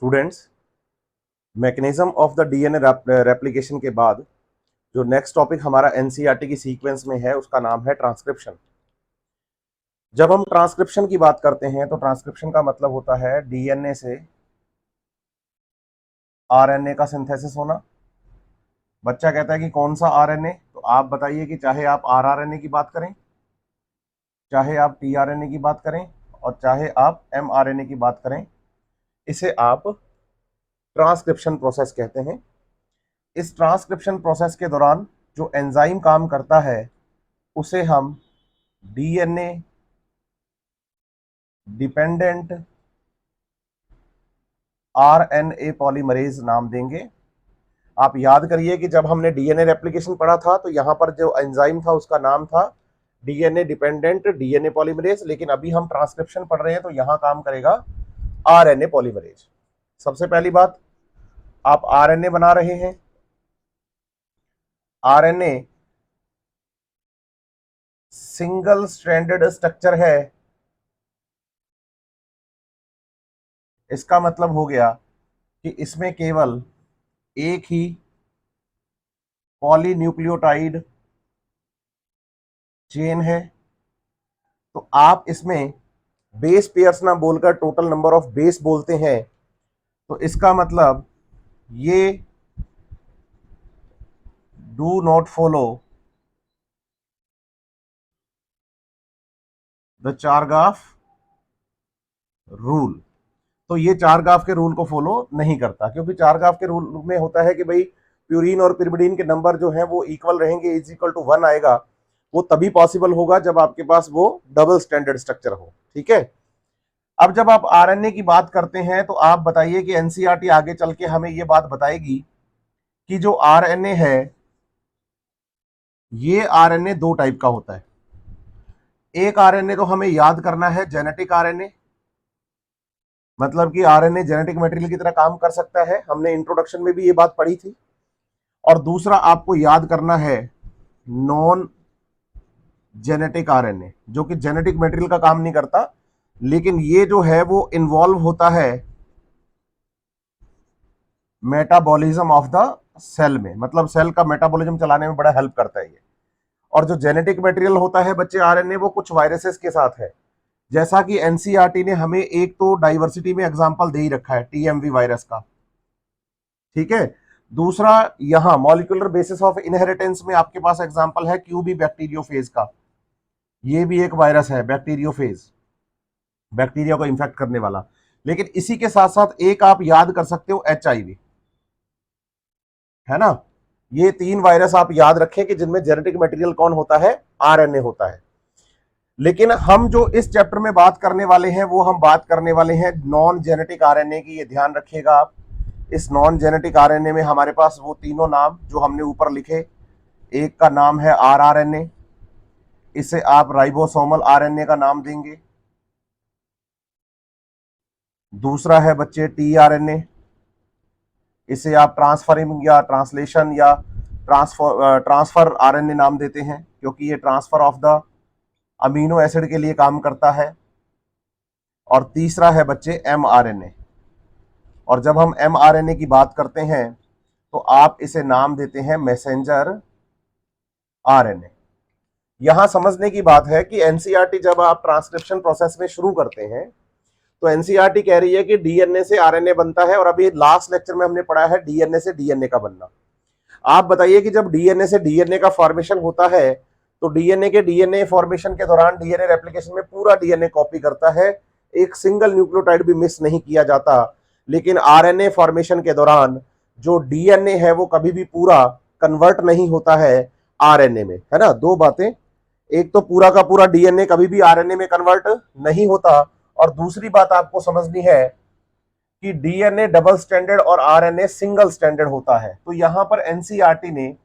Students, mechanism of the DNA replication के बाद जो नेक्स्ट टॉपिक हमारा एनसीईआरटी की सीक्वेंस में है उसका नाम है ट्रांसक्रिप्शन। जब हम ट्रांसक्रिप्शन की बात करते हैं तो ट्रांसक्रिप्शन का मतलब होता है डीएनए से आरएनए का सिंथेसिस होना। बच्चा कहता है कि कौन सा आरएनए, तो आप बताइए कि चाहे आप आरआरएनए की बात करें, चाहे आप टीआरएनए की बात करें और चाहे आप एमआरएनए की बात करें, इसे आप ट्रांसक्रिप्शन प्रोसेस कहते हैं। इस ट्रांसक्रिप्शन प्रोसेस के दौरान जो एंजाइम काम करता है उसे हम डीएनए डिपेंडेंट आरएनए पॉलीमरेज नाम देंगे। आप याद करिए कि जब हमने डीएनए रेप्लिकेशन पढ़ा था तो यहां पर जो एंजाइम था उसका नाम था डीएनए डिपेंडेंट डीएनए पॉलीमरेज, लेकिन अभी हम ट्रांसक्रिप्शन पढ़ रहे हैं तो यहां काम करेगा आरएनए पॉलीमरेज। सबसे पहली बात, आप आरएनए बना रहे हैं। आरएनए सिंगल स्ट्रैंडेड स्ट्रक्चर है। इसका मतलब हो गया कि इसमें केवल एक ही पॉलीन्यूक्लियोटाइड चेन है। तो आप इसमें बेस पेयर्स ना बोलकर टोटल नंबर ऑफ बेस बोलते हैं, तो इसका मतलब ये do not follow the चारगाफ rule. तो ये चारगाफ के रूल को फॉलो नहीं करता, क्योंकि चारगाफ के रूल में होता है कि भाई प्यूरीन और पिरिमिडीन के नंबर जो है वो इक्वल रहेंगे, इज इक्वल टू 1 आएगा। वो तभी पॉसिबल होगा जब आपके पास वो डबल स्टैंडर्ड स्ट्रक्चर हो। ठीक है। अब जब आप आरएनए की बात करते हैं तो आप बताइए कि एनसीईआरटी आगे चल के हमें ये बात बताएगी कि जो आरएनए है ये आरएनए दो टाइप का होता है। एक आरएनए तो हमें याद करना है जेनेटिक आरएनए, मतलब कि आरएनए जेनेटिक मटेरियल की तरह काम कर सकता है, हमने इंट्रोडक्शन में भी ये बात पढ़ी थी। और दूसरा आपको याद करना है नॉन जेनेटिक आरएनए, जो कि जेनेटिक मटेरियल का काम नहीं करता, लेकिन ये जो है वो इन्वॉल्व होता है मेटाबॉलिज्म ऑफ द सेल में, मतलब सेल का मेटाबॉलिज्म चलाने में बड़ा हेल्प करता है ये। और जो जेनेटिक मटेरियल होता है बच्चे आरएनए, वो कुछ वायरसेस के साथ है, जैसा कि एनसीईआरटी ने हमें एक तो डाइवर्सिटी में एग्जांपल दे ही रखा है टीएमवी वायरस का। ठीक है। दूसरा, यहां मॉलिक्यूलर बेसिस ऑफ इनहेरिटेंस में आपके पास एग्जांपल है क्यूबी बैक्टीरियोफेज का। ये भी एक वायरस है बैक्टीरियोफेज, बैक्टीरिया को इंफेक्ट करने वाला। लेकिन इसी के साथ साथ एक आप याद कर सकते हो एचआईवी, है ना। ये तीन वायरस आप याद रखें कि जिनमें जेनेटिक मटेरियल कौन होता है, आरएनए होता है। लेकिन हम जो इस चैप्टर में बात करने वाले हैं वो हम बात करने वाले हैं नॉन जेनेटिक आरएनए की। ये ध्यान रखिएगा आप। इस नॉन जेनेटिक आरएनए में हमारे पास वो तीनों नाम जो हमने ऊपर लिखे, एक का नाम है आरआरएनए, इसे आप राइबोसोमल आरएनए का नाम देंगे। दूसरा है बच्चे टीआरएनए, इसे आप ट्रांसफरिंग या ट्रांसलेशन या ट्रांसफर आरएनए नाम देते हैं, क्योंकि ये transfer of the amino acid के लिए काम करता है। और तीसरा है बच्चे एमआरएनए। और जब हम एमआरएनए की बात करते हैं तो आप इसे नाम देते हैं मैसेंजर आरएनए। यहां समझने की बात है कि एनसीईआरटी जब आप ट्रांसक्रिप्शन प्रोसेस में शुरू करते हैं तो एनसीईआरटी कह रही है कि डीएनए से आरएनए बनता है, और अभी लास्ट लेक्चर में हमने पढ़ा है डीएनए से डीएनए का बनना। आप बताइए कि जब डीएनए से डीएनए का फॉर्मेशन होता है तो डीएनए के डीएनए फॉर्मेशन के दौरान डीएनए रेप्लिकेशन में पूरा डीएनए कॉपी करता है, एक सिंगल न्यूक्लियोटाइड भी मिस नहीं किया जाता। लेकिन आरएनए फॉर्मेशन के दौरान जो डीएनए है वो कभी भी पूरा कन्वर्ट नहीं होता है आरएनए में, है ना। दो बातें, एक तो पूरा का पूरा डीएनए कभी भी आरएनए में कन्वर्ट नहीं होता, और दूसरी बात आपको समझनी है कि डीएनए डबल स्टैंडर्ड और आरएनए सिंगल स्टैंडर्ड होता है। तो यहां पर एनसीईआरटी ने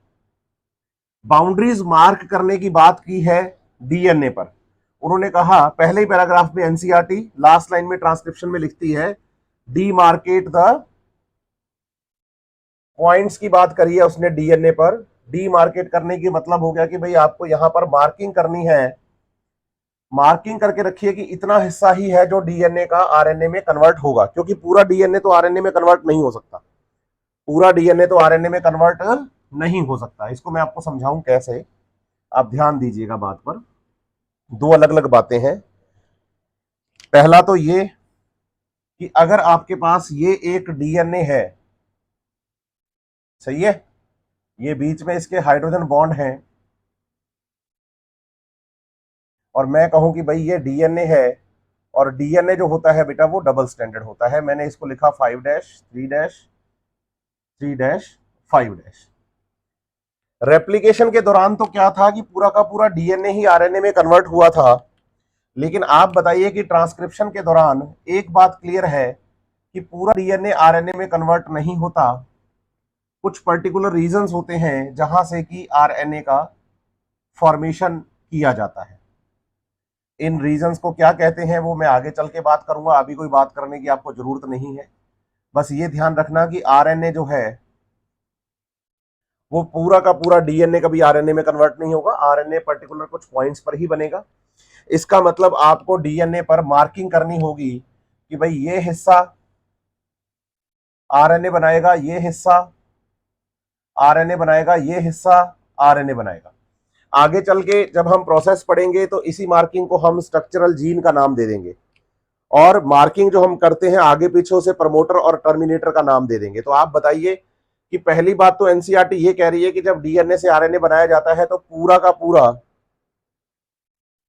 बाउंड्रीज मार्क करने की बात की है डीएनए पर। उन्होंने कहा पहले ही पैराग्राफ में, एनसीईआरटी लास्ट लाइन में ट्रांसक्रिप्शन में लिखती है डीमार्केट द पॉइंट्स की बात करी है उसने डीएनए पर। डीमार्केट करने की मतलब हो गया कि भाई आपको यहां पर मार्किंग करनी है मार्किंग करके रखिए कि इतना हिस्सा ही है जो डीएनए का आरएनए में कन्वर्ट होगा, क्योंकि पूरा डीएनए तो आरएनए में कन्वर्ट नहीं हो सकता, पूरा डीएनए तो आरएनए में कन्वर्ट नहीं हो सकता। इसको मैं आपको समझाऊं कैसे, आप ध्यान दीजिएगा बात पर। दो अलग अलग बातें हैं। पहला तो ये कि अगर आपके पास ये एक डीएनए है, सही है, ये बीच में इसके हाइड्रोजन बॉन्ड हैं, और मैं कहूं कि भाई ये डीएनए है, और डीएनए जो होता है बेटा वो डबल स्टैंडर्ड होता है। मैंने इसको लिखा 5-3-3-5। रेप्लिकेशन के दौरान तो क्या था कि पूरा का पूरा डीएनए ही आरएनए में कन्वर्ट हुआ था, लेकिन आप बताइए कि ट्रांसक्रिप्शन के दौरान एक बात क्लियर है कि पूरा डीएनए आरएनए में कन्वर्ट नहीं होता। कुछ पर्टिकुलर रीजंस होते हैं जहां से कि आरएनए का फॉर्मेशन किया जाता है। इन रीजंस को क्या कहते हैं वो मैं आगे चल के बात करूंगा, अभी कोई बात करने की आपको जरूरत नहीं है। बस ये ध्यान रखना कि आरएनए जो है वो पूरा का पूरा डीएनए कभी आरएनए में कन्वर्ट नहीं होगा, आरएनए पर्टिकुलर कुछ पॉइंट्स पर ही बनेगा। इसका मतलब आपको डीएनए पर मार्किंग करनी होगी कि भाई ये हिस्सा आरएनए बनाएगा, ये हिस्सा आरएनए बनाएगा, ये हिस्सा आरएनए बनाएगा। आगे चल के जब हम प्रोसेस पढ़ेंगे तो इसी मार्किंग को हम स्ट्रक्चरल जीन का नाम दे देंगे, और मार्किंग जो हम करते हैं आगे पीछे से प्रमोटर और टर्मिनेटर का नाम दे देंगे। तो आप बताइए कि पहली बात तो एनसीईआरटी ये कह रही है कि जब डीएनए से आरएनए बनाया जाता है तो पूरा का पूरा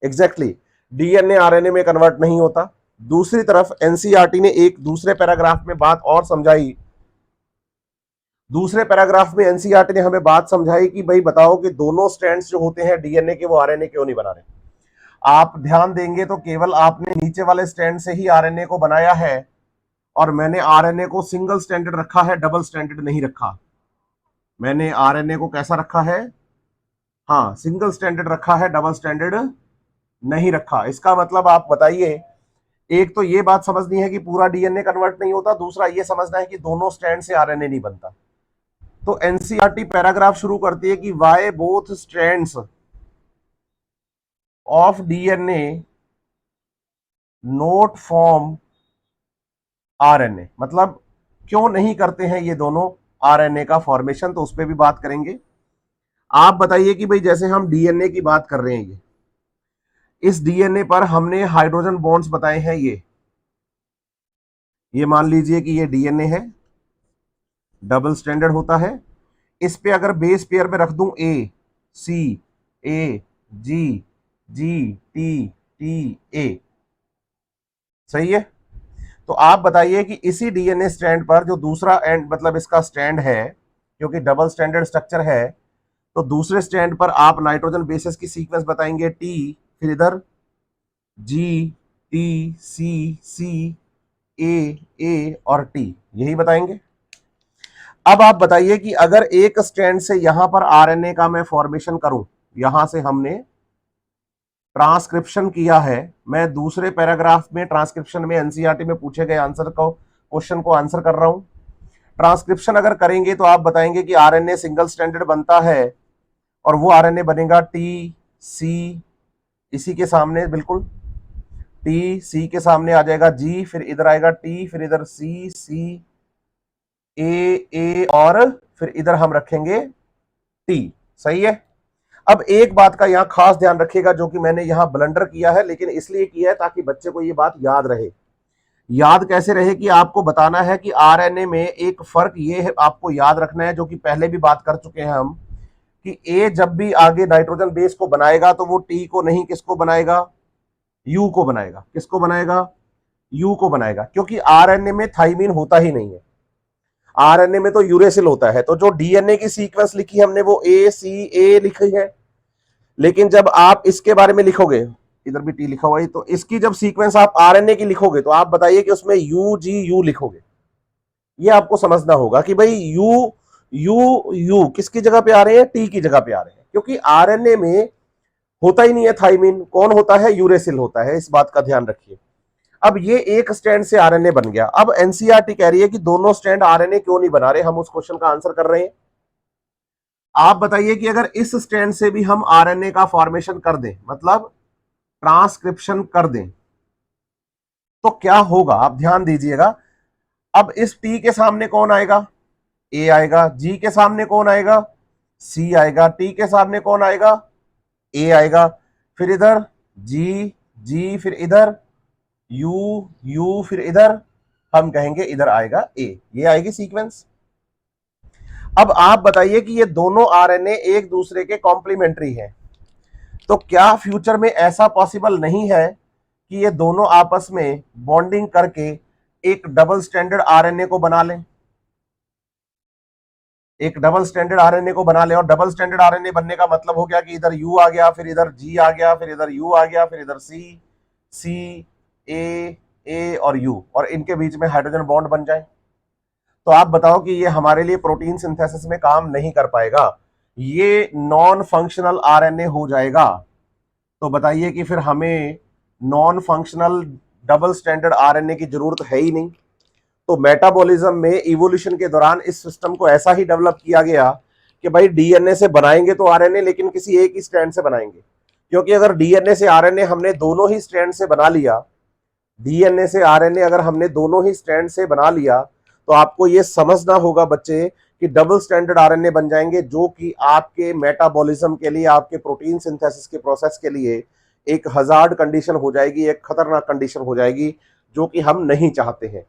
एग्जैक्टली डीएनए आरएनए में कन्वर्ट नहीं होता। दूसरी तरफ एनसीईआरटी ने एक दूसरे पैराग्राफ में बात और समझाई, दूसरे पैराग्राफ में एनसीईआरटी ने हमें बात समझाई कि भाई बताओ कि दोनों स्ट्रैंड्स जो होते हैं डीएनए के वो आरएनए क्यों नहीं बना रहे। आप ध्यान देंगे तो केवल आपने नीचे वाले स्ट्रैंड से ही आरएनए को बनाया है, और मैंने आरएनए को सिंगल स्टैंडर्ड रखा है, डबल स्टैंडर्ड नहीं रखा। मैंने आरएनए को कैसा रखा है, हाँ सिंगल स्टैंडर्ड रखा है, डबल स्टैंडर्ड नहीं रखा। इसका मतलब आप बताइए, एक तो ये बात समझनी है कि पूरा डीएनए कन्वर्ट नहीं होता, दूसरा ये समझना है कि दोनों स्ट्रैंड से आरएनए नहीं बनता। तो एनसीईआरटी पैराग्राफ शुरू करती है कि why both strands of DNA not form RNA, मतलब क्यों नहीं करते हैं ये दोनों आरएनए का फॉर्मेशन, तो उस पर भी बात करेंगे। आप बताइए कि भाई जैसे हम डीएनए की बात कर रहे हैं, इस डीएनए पर हमने हाइड्रोजन बॉन्ड्स बताए हैं, ये मान लीजिए कि ये डीएनए है, डबल स्टैंडर्ड होता है। इस पे अगर बेस पेयर में रख दूं ए सी ए जी जी टी टी ए, सही है। तो आप बताइए कि इसी डीएनए स्ट्रैंड पर जो दूसरा एंड मतलब इसका स्ट्रैंड है, क्योंकि डबल स्टैंडर्ड स्ट्रक्चर है, तो दूसरे स्टैंड पर आप नाइट्रोजन बेसिस की सीक्वेंस बताएंगे टी, फिर इधर जी टी सी सी ए और टी, यही बताएंगे। अब आप बताइए कि अगर एक स्ट्रैंड से यहां पर आरएनए का मैं फॉर्मेशन करूं, यहां से हमने ट्रांसक्रिप्शन किया है, मैं दूसरे पैराग्राफ में ट्रांसक्रिप्शन में एनसीईआरटी में पूछे गए आंसर को क्वेश्चन को आंसर कर रहा हूं। ट्रांसक्रिप्शन अगर करेंगे तो आप बताएंगे कि आरएनए सिंगल स्टैंडर्ड बनता है, और वो आरएनए बनेगा टी सी, इसी के सामने बिल्कुल टी सी के सामने आ जाएगा जी, फिर इधर आएगा टी, फिर इधर सी सी ए और फिर इधर हम रखेंगे टी, सही है। अब एक बात का यहां खास ध्यान रखिएगा, जो कि मैंने यहां ब्लंडर किया है, लेकिन इसलिए किया है ताकि बच्चे को ये बात याद रहे। याद कैसे रहे कि आपको बताना है कि आरएनए में एक फर्क ये है, आपको याद रखना है, जो कि पहले भी बात कर चुके हैं हम, कि ए जब भी आगे नाइट्रोजन बेस को बनाएगा तो वो टी को नहीं, किसको बनाएगा, यू को बनाएगा। किसको बनाएगा, यू को बनाएगा, क्योंकि आरएनए में थाइमीन होता ही नहीं है, आरएनए में तो यूरेसिल होता है। तो जो डीएनए की सीक्वेंस लिखी हमने वो ए सी ए लिखी है, लेकिन जब आप इसके बारे में लिखोगे, इधर भी टी लिखा हुआ है, तो इसकी जब सीक्वेंस आप आरएनए की लिखोगे तो आप बताइए कि उसमें यू जी यू लिखोगे। ये आपको समझना होगा कि भाई यू यू यू किसकी जगह पे आ रहे हैं, टी की जगह पे आ रहे हैं, क्योंकि आरएनए में होता ही नहीं है थाइमीन, कौन होता है, यूरेसिल होता है। इस बात का ध्यान रखिए। अब ये एक स्टैंड से आरएनए बन गया। अब एनसीईआरटी कह रही है कि दोनों स्टैंड आरएनए क्यों नहीं बना रहे, हम उस क्वेश्चन का आंसर कर रहे हैं। आप बताइए कि अगर इस स्टैंड से भी हम आरएनए का फॉर्मेशन कर दें, मतलब ट्रांसक्रिप्शन कर दें तो क्या होगा, आप ध्यान दीजिएगा। अब इस टी के सामने कौन आएगा, ए आएगा। जी के सामने कौन आएगा, सी आएगा। टी के सामने कौन आएगा, ए आएगा। फिर इधर जी, जी, फिर इधर यू, यू, फिर इधर हम कहेंगे इधर आएगा ए। ये आएगी सीक्वेंस। अब आप बताइए कि ये दोनों आरएनए एक दूसरे के कॉम्प्लीमेंट्री हैं, तो क्या फ्यूचर में ऐसा पॉसिबल नहीं है कि ये दोनों आपस में बॉन्डिंग करके एक डबल स्टैंडर्ड आरएनए को बना लें, एक डबल स्टैंडर्ड आरएनए को बना लें। और डबल स्टैंडर्ड आरएनए बनने का मतलब हो गया कि इधर यू आ गया, फिर इधर जी आ गया, फिर इधर यू आ गया, फिर इधर सी, सी, ए और यू, और इनके बीच में हाइड्रोजन बॉन्ड बन जाए। तो आप बताओ कि ये हमारे लिए प्रोटीन सिंथेसिस में काम नहीं कर पाएगा, ये नॉन फंक्शनल आरएनए हो जाएगा। तो बताइए कि फिर हमें non functional double standard RNA की जरूरत है ही नहीं। तो मेटाबॉलिज्म में इवोल्यूशन के दौरान इस सिस्टम को ऐसा ही डेवलप किया गया कि भाई डीएनए से बनाएंगे तो आरएनए, लेकिन किसी एक ही स्ट्रैंड से बनाएंगे, क्योंकि अगर डीएनए से आरएनए हमने दोनों ही स्ट्रैंड से बना लिया, डीएनए से आरएनए अगर हमने दोनों ही स्ट्रैंड से बना लिया, तो आपको यह समझना होगा बच्चे कि डबल स्टैंडर्ड आरएनए बन जाएंगे, जो कि आपके मेटाबॉलिज्म के लिए, आपके प्रोटीन सिंथेसिस के प्रोसेस के लिए एक हजार्ड कंडीशन हो जाएगी, एक खतरनाक कंडीशन हो जाएगी, जो कि हम नहीं चाहते हैं।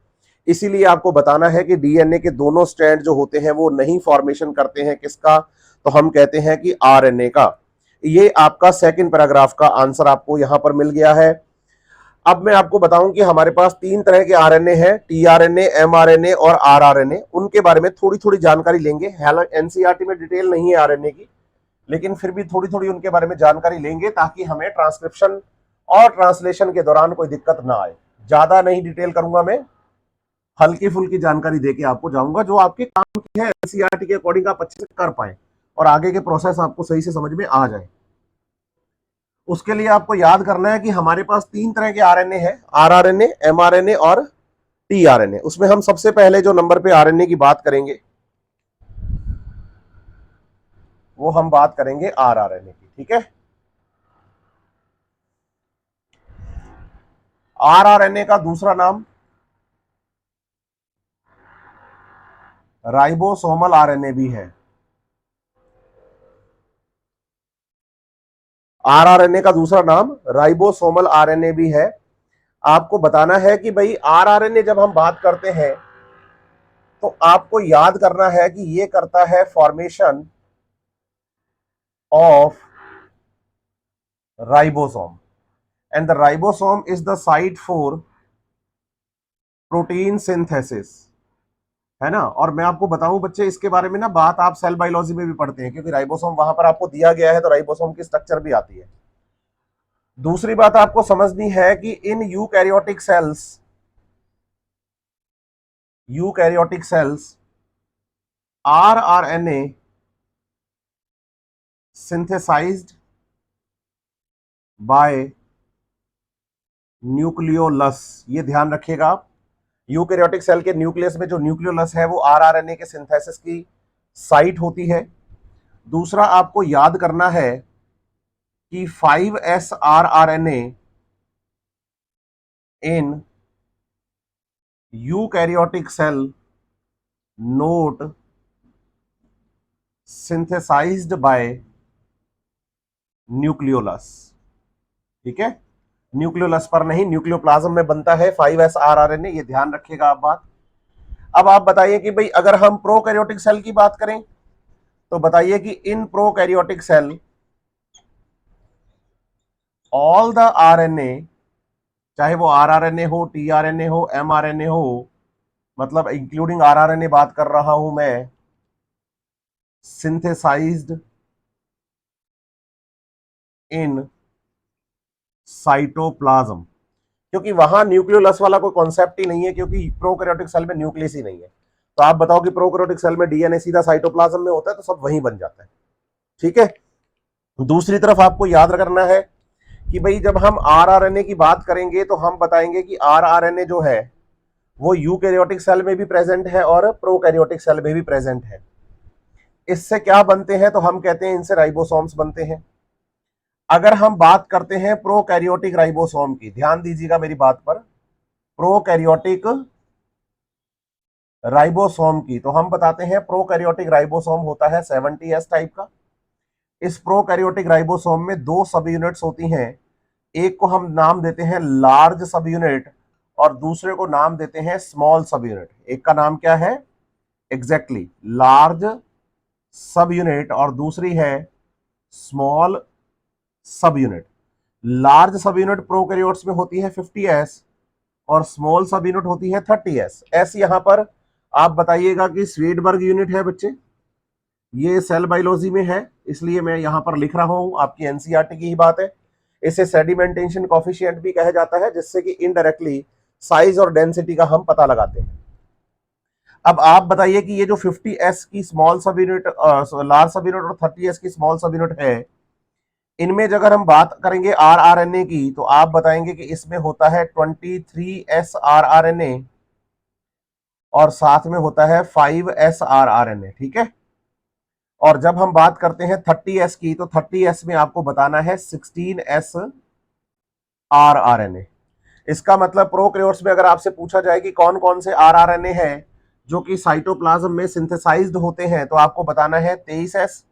इसीलिए आपको बताना है कि डीएनए के दोनों स्ट्रैंड जो होते हैं वो नहीं फॉर्मेशन करते हैं किसका, तो हम कहते हैं कि आरएनए का। ये आपका सेकंड पैराग्राफ का आंसर आपको यहां पर मिल गया है। अब मैं आपको बताऊं कि हमारे पास तीन तरह के आरएनए हैं, टीआरएनए, एमआरएनए और आरआरएनए। उनके बारे में थोड़ी थोड़ी जानकारी लेंगे। हालांकि एनसीईआरटी में डिटेल नहीं है आरएनए की, लेकिन फिर भी थोड़ी थोड़ी उनके बारे में जानकारी लेंगे, ताकि हमें ट्रांसक्रिप्शन और ट्रांसलेशन के दौरान कोई दिक्कत ना आए। ज्यादा नहीं डिटेल करूंगा मैं, हल्की फुल्की जानकारी देके आपको जाऊंगा, जो आपके काम की है, एनसीईआरटी के अकॉर्डिंग आप अच्छे से कर पाए और आगे के प्रोसेस आपको सही से समझ में आ जाए। उसके लिए आपको याद करना है कि हमारे पास तीन तरह के आरएनए हैं, आरआरएनए, एमआरएनए और टीआरएनए। उसमें हम सबसे पहले जो नंबर पे आरएनए की बात करेंगे, वो हम बात करेंगे आरआरएनए की। ठीक है, आरआरएनए का दूसरा नाम राइबोसोमल आरएनए भी है। आरआरएनए का दूसरा नाम राइबोसोमल आरएनए भी है। आपको बताना है कि भाई आरआरएनए जब हम बात करते हैं तो आपको याद करना है कि ये करता है formation of ribosome, and the ribosome is the site for protein synthesis, है ना। और मैं आपको बताऊं बच्चे, इसके बारे में ना बात आप सेल बायोलॉजी में भी पढ़ते हैं, क्योंकि राइबोसोम वहां पर आपको दिया गया है, तो राइबोसोम की स्ट्रक्चर भी आती है। दूसरी बात आपको समझनी है कि in eukaryotic cells rRNA synthesized by nucleolus. ये ध्यान रखिएगा आप, यूकैरियोटिक सेल के न्यूक्लियस में जो न्यूक्लियोलस है वो आरआरएनए के सिंथेसिस की साइट होती है। दूसरा आपको याद करना है कि 5s rRNA in eukaryotic cell not synthesized by nucleolus. ठीक है, न्यूक्लियोलस पर नहीं, न्यूक्लियोप्लाज्म में बनता है 5s आरआरएनए, ये ध्यान रखिएगा आप बात। अब आप बताइए कि भाई अगर हम प्रोकैरियोटिक सेल की बात करें, तो बताइए कि in prokaryotic cell all the RNA, चाहे वो आरआरएनए हो, टीआरएनए हो, एमआरएनए हो, मतलब इंक्लूडिंग आरआरएनए बात कर रहा हूं मैं, सिंथेसाइज्ड इन साइटोप्लाज्म, क्योंकि वहां न्यूक्लियोलस वाला कोई कॉन्सेप्ट ही नहीं है, क्योंकि प्रोकैरियोटिक सेल में न्यूक्लियस ही नहीं है। तो आप बताओ कि प्रोकैरियोटिक सेल में डीएनए सीधा साइटोप्लाज्म में होता है, तो सब वहीं बन जाता है। ठीक है, दूसरी तरफ आपको याद करना है कि भाई जब हम आरआरएनए की बात करेंगे तो हम बताएंगे कि आरआरएनए जो है वो यूकैरियोटिक सेल में भी प्रेजेंट है और प्रोकैरियोटिक सेल में भी प्रेजेंट है। इससे क्या बनते हैं, तो हम कहते हैं इनसे राइबोसोम्स बनते हैं। अगर हम बात करते हैं प्रोकैरियोटिक राइबोसोम की, ध्यान दीजिएगा मेरी बात पर, प्रोकैरियोटिक राइबोसोम की, तो हम बताते हैं प्रोकैरियोटिक राइबोसोम होता है 70S टाइप का। इस प्रोकैरियोटिक राइबोसोम में दो सब यूनिट्स होती हैं, एक को हम नाम देते हैं लार्ज सब यूनिट और दूसरे को नाम देते हैं स्मॉल सब यूनिट। एक का नाम क्या है? एग्जैक्टली लार्ज सब यूनिट और दूसरी है स्मॉल सब यूनिट। लार्ज सब यूनिट प्रोकैरियोट्स में होती है 50S और स्मॉल सब यूनिट होती है 30S। एस यहां पर आप बताइएगा कि स्वीडबर्ग यूनिट है बच्चे, ये सेल बायोलॉजी में है, इसलिए मैं यहां पर लिख रहा हूं, आपकी एनसीईआरटी की ही बात है। इसे सेडिमेंटेशन कोफिशिएंट भी कहा जाता है, जिससे कि इनडायरेक्टली साइज और डेंसिटी का हम पता लगाते हैं। अब आप बताइए कि ये जो 50S की स्मॉल सब यूनिट, लार्ज सब यूनिट और 30S की स्मॉल सब यूनिट है, इनमें अगर हम बात करेंगे आरआरएनए की, तो आप बताएंगे कि इसमें होता है 23S आरआरएनए और साथ में होता है 5S आरआरएनए, ठीक है। और जब हम बात करते हैं 30S की, तो 30S में आपको बताना है 16S आरआरएनए। इसका मतलब प्रोकैरियोट्स में अगर आपसे पूछा जाए कि कौन कौन से आरआरएनए हैं जो कि साइटोप्लाज्म में सिंथेसाइज्ड होते हैं, तो आपको बताना है 23S,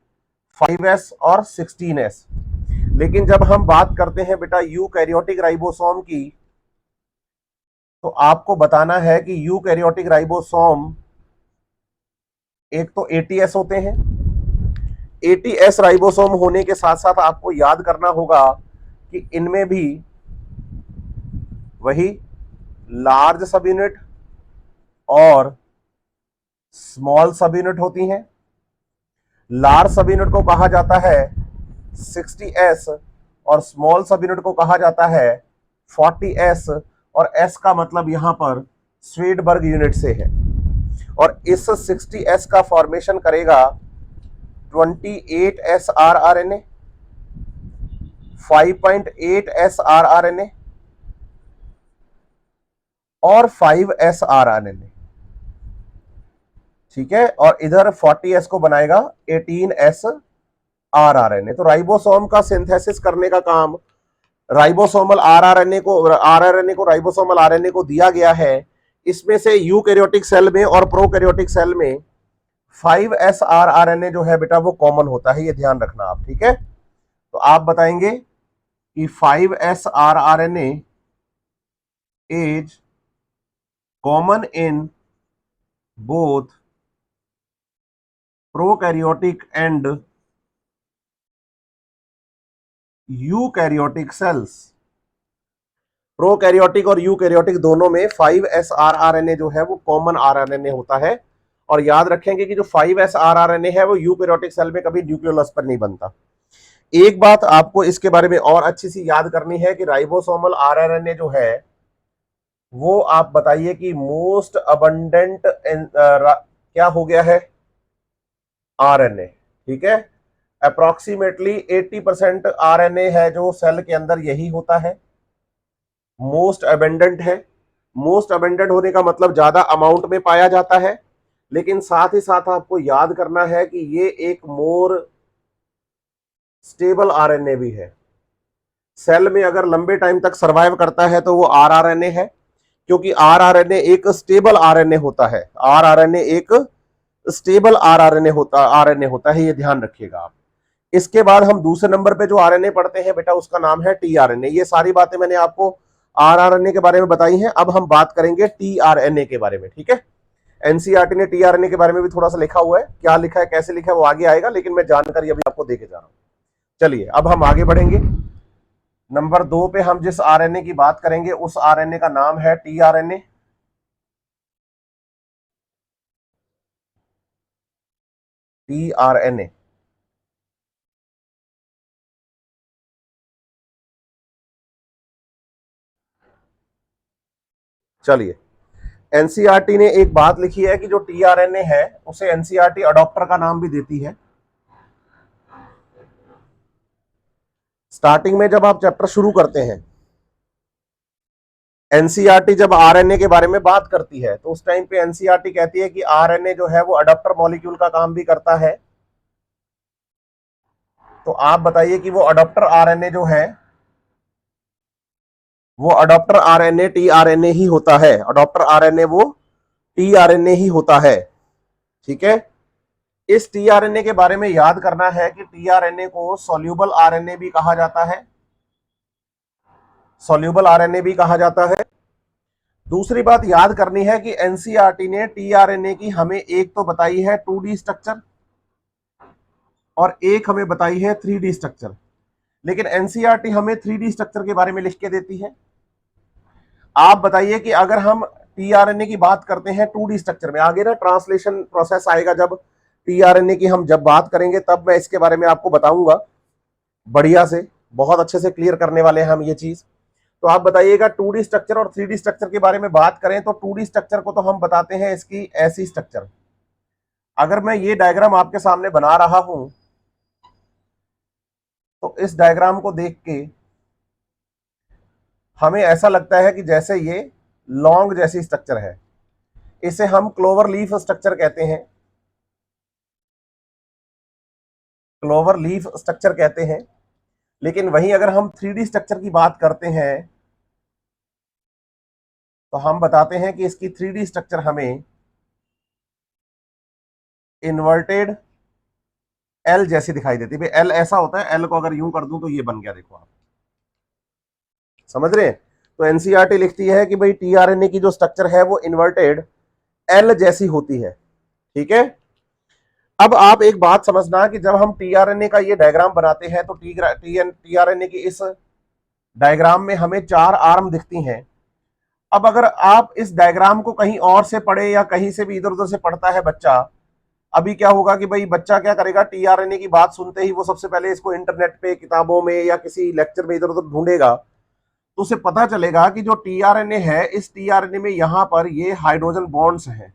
5S और 16S। लेकिन जब हम बात करते हैं बेटा यूकैरियोटिक राइबोसोम की, तो आपको बताना है कि यूकैरियोटिक राइबोसोम एक तो 80S होते हैं। 80S राइबोसोम होने के साथ साथ आपको याद करना होगा कि इनमें भी वही लार्ज सब यूनिट और स्मॉल सब यूनिट होती हैं। लार्ज सब यूनिट को कहा जाता है 60S और स्मॉल सब यूनिट को कहा जाता है 40S, और S का मतलब यहां पर स्वीडबर्ग यूनिट से है। और इस 60S का फॉर्मेशन करेगा 28S आरआरएनए, 5.8S आरआरएनए और 5S आरआरएनए, ठीक है। और इधर 40S को बनाएगा 18S आरआरएनए। तो राइबोसोम का सिंथेसिस करने का काम राइबोसोमल आरआरएनए को राइबोसोमल आरएनए को दिया गया है। इसमें से यूकैरियोटिक सेल में और प्रोकैरियोटिक सेल में 5S आरआरएनए जो है बेटा वो कॉमन होता है, ये ध्यान रखना आप, ठीक है। तो आप बताएंगे कि 5S rRNA is common in both prokaryotic and eukaryotic cells. Prokaryotic और यूकैरियोटिक दोनों में 5S आरआरएनए जो है वो कॉमन आरआरएनए होता है। और याद रखेंगे कि जो 5S आरआरएनए है वो यूकैरियोटिक सेल में कभी न्यूक्लियोलस पर नहीं बनता। एक बात आपको इसके बारे में और अच्छी सी याद करनी है कि राइबोसोमल आरआरएनए जो है वो आप बताइए कि मोस्ट अबंडेंट क्या हो गया है? आरएनए, ठीक है। अप्रोक्सीमेटली 80% आरएनए है जो सेल के अंदर यही होता है, मोस्ट अबेंडेंट है। मोस्ट अबेंडेंट होने का मतलब ज्यादा अमाउंट में पाया जाता है, लेकिन साथ ही साथ आपको याद करना है कि ये एक मोर स्टेबल आरएनए भी है। सेल में अगर लंबे टाइम तक सरवाइव करता है तो वो आरआरएनए है, क्योंकि आरआरएनए एक स्टेबल आरएनए होता है। आरआरएनए एक स्टेबल आरएनए होता है, ये ध्यान रखिएगा आप। इसके बाद हम दूसरे नंबर पे जो आरएनए पढ़ते हैं बेटा उसका नाम है टीआरएनए। ये सारी बातें मैंने आपको आरआरएनए के बारे में बताई हैं। अब हम बात करेंगे टीआरएनए के बारे में, ठीक है। एनसीईआरटी ने टीआरएनए के बारे में भी थोड़ा सा लिखा हुआ है, क्या लिखा है कैसे लिखा है वो आगे आएगा, लेकिन मैं जानकारी अभी आपको देके जा रहा हूं। चलिए अब हम आगे बढ़ेंगे। नंबर 2 पे हम जिस आरएनए की बात करेंगे उस आरएनए का नाम है टीआरएनए। टीआरएनए चलिए, एनसीईआरटी ने एक बात लिखी है कि जो टीआरएनए है उसे एनसीईआरटी अडॉप्टर का नाम भी देती है। स्टार्टिंग में जब आप चैप्टर शुरू करते हैं, एनसीईआरटी जब आरएनए के बारे में बात करती है तो उस टाइम पे एनसीईआरटी कहती है कि आरएनए जो है वो अडॉप्टर मॉलिक्यूल का काम भी करता है। तो आप बताइए कि वो अडॉप्टर आरएनए जो है, वो अडॉप्टर आरएनए टीआरएनए ही होता है। अडॉप्टर आरएनए वो टीआरएनए ही होता है। ठीक है, इस टीआरएनए के बारे में याद करना है कि टीआरएनए को सॉल्यूबल आरएनए भी कहा जाता है, सॉल्यूबल आरएनए भी कहा जाता है। दूसरी बात याद करनी है कि एनसीईआरटी ने टीआरएनए की हमें एक तो बताई है 2D स्ट्रक्चर और एक हमें बताई है 3D स्ट्रक्चर, लेकिन एनसीईआरटी हमें 3D स्ट्रक्चर के बारे में लिख के देती है। आप बताइए कि अगर हम टीआरएनए की बात करते हैं 2D स्ट्रक्चर में, आगे ना ट्रांसलेशन प्रोसेस आएगा, जब टीआरएनए की हम जब बात करेंगे तब मैं इसके बारे में आपको बताऊंगा बढ़िया से, बहुत अच्छे से क्लियर करने वाले हैं हम ये चीज। तो आप बताइएगा 2D स्ट्रक्चर और 3D स्ट्रक्चर के बारे में बात करें तो 2D स्ट्रक्चर को तो हम बताते हैं इसकी ऐसी स्ट्रक्चर। अगर मैं ये डायग्राम आपके सामने बना रहा हूं तो इस डायग्राम को देख के हमें ऐसा लगता है कि जैसे ये लॉन्ग जैसी स्ट्रक्चर है, इसे हम क्लोवर लीफ स्ट्रक्चर कहते हैं, क्लोवर लीफ स्ट्रक्चर कहते हैं। लेकिन वहीं अगर हम 3D स्ट्रक्चर की बात करते हैं तो हम बताते हैं कि इसकी 3D स्ट्रक्चर हमें इन्वर्टेड एल जैसी दिखाई देती है। एल ऐसा होता है, एल को अगर यूं कर दूं तो ये बन गया, देखो आप समझ रहे हैं। तो एनसीईआरटी लिखती है कि भाई टीआरएनए की जो स्ट्रक्चर है वो इन्वर्टेड एल जैसी होती है। ठीक है, अब आप एक बात समझना कि जब हम टीआरएनए का ये डायग्राम बनाते हैं तो टीआरएनए की इस डायग्राम में हमें 4 आर्म दिखती हैं। अब अगर आप इस डायग्राम को कहीं और से पढ़े या कहीं से भी इधर उधर से पढ़ता है बच्चा, अभी क्या होगा कि भाई बच्चा क्या करेगा, टीआरएनए की बात सुनते ही वो सबसे पहले इसको इंटरनेट पे, किताबों में या किसी लेक्चर में इधर उधर ढूंढेगा, तो उसे पता चलेगा कि जो टीआरएनए है, इस टीआरएनए में यहां पर ये हाइड्रोजन बॉन्ड्स हैं।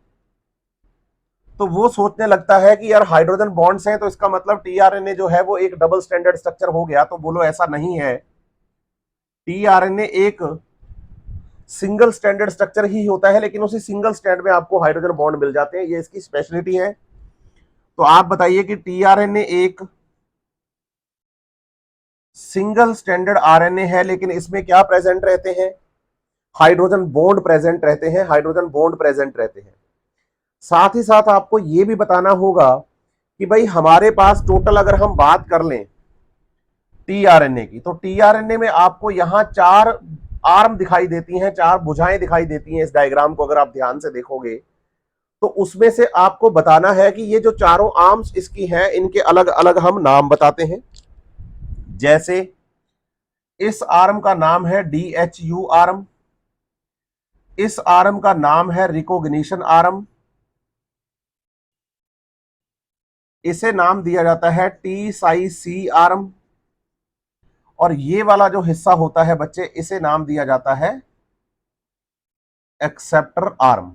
तो वो सोचने लगता है कि यार हाइड्रोजन बॉन्ड्स हैं तो इसका मतलब टीआरएनए जो है वो एक डबल स्टैंडर्ड स्ट्रक्चर हो गया। तो बोलो ऐसा नहीं है, टीआरएनए एक सिंगल स्टैंडर्ड स्ट्रक्चर ही होता है, लेकिन उसी सिंगल स्टैंड में आपको हाइड्रोजन बॉन्ड मिल जाते हैं, ये इसकी स्पेशलिटी है। तो आप बताइए कि टीआरएनए एक सिंगल स्टैंडर्ड आरएनए है, लेकिन इसमें क्या प्रेजेंट रहते हैं, हाइड्रोजन बॉन्ड प्रेजेंट रहते हैं, हाइड्रोजन बॉन्ड प्रेजेंट रहते हैं। साथ ही साथ आपको यह भी बताना होगा कि भाई हमारे पास टोटल अगर हम बात कर लें टीआरएनए की, तो टीआरएनए में आपको यहां 4 आर्म दिखाई देती हैं, 4 भुजाएं दिखाई देती हैं। इस डायग्राम को अगर आप ध्यान से देखोगे तो उसमें से आपको बताना है कि ये जो चारों आर्म्स इसकी हैं, इनके अलग अलग हम नाम बताते हैं। जैसे इस आर्म का नाम है डीएचयू आर्म, इस आर्म का नाम है रिकॉग्निशन आर्म, इसे नाम दिया जाता है टी साई सी आर्म, और ये वाला जो हिस्सा होता है बच्चे, इसे नाम दिया जाता है एक्सेप्टर आर्म।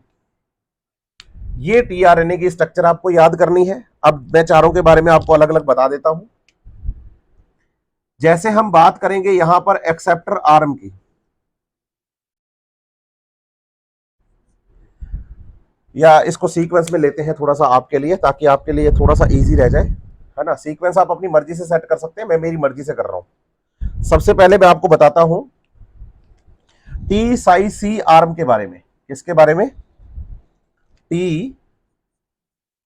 ये टीआरएनए की स्ट्रक्चर आपको याद करनी है। अब मैं चारों के बारे में आपको अलग अलग बता देता हूं। जैसे हम बात करेंगे यहां पर एक्सेप्टर आर्म की, या इसको सीक्वेंस में लेते हैं थोड़ा सा आपके लिए, ताकि आपके लिए थोड़ा सा इजी रह जाए, है ना। सीक्वेंस आप अपनी मर्जी से सेट कर सकते हैं, मैं मेरी मर्जी से कर रहा हूं। सबसे पहले मैं आपको बताता हूं टी साई सी आर्म के बारे में। किसके बारे में, टी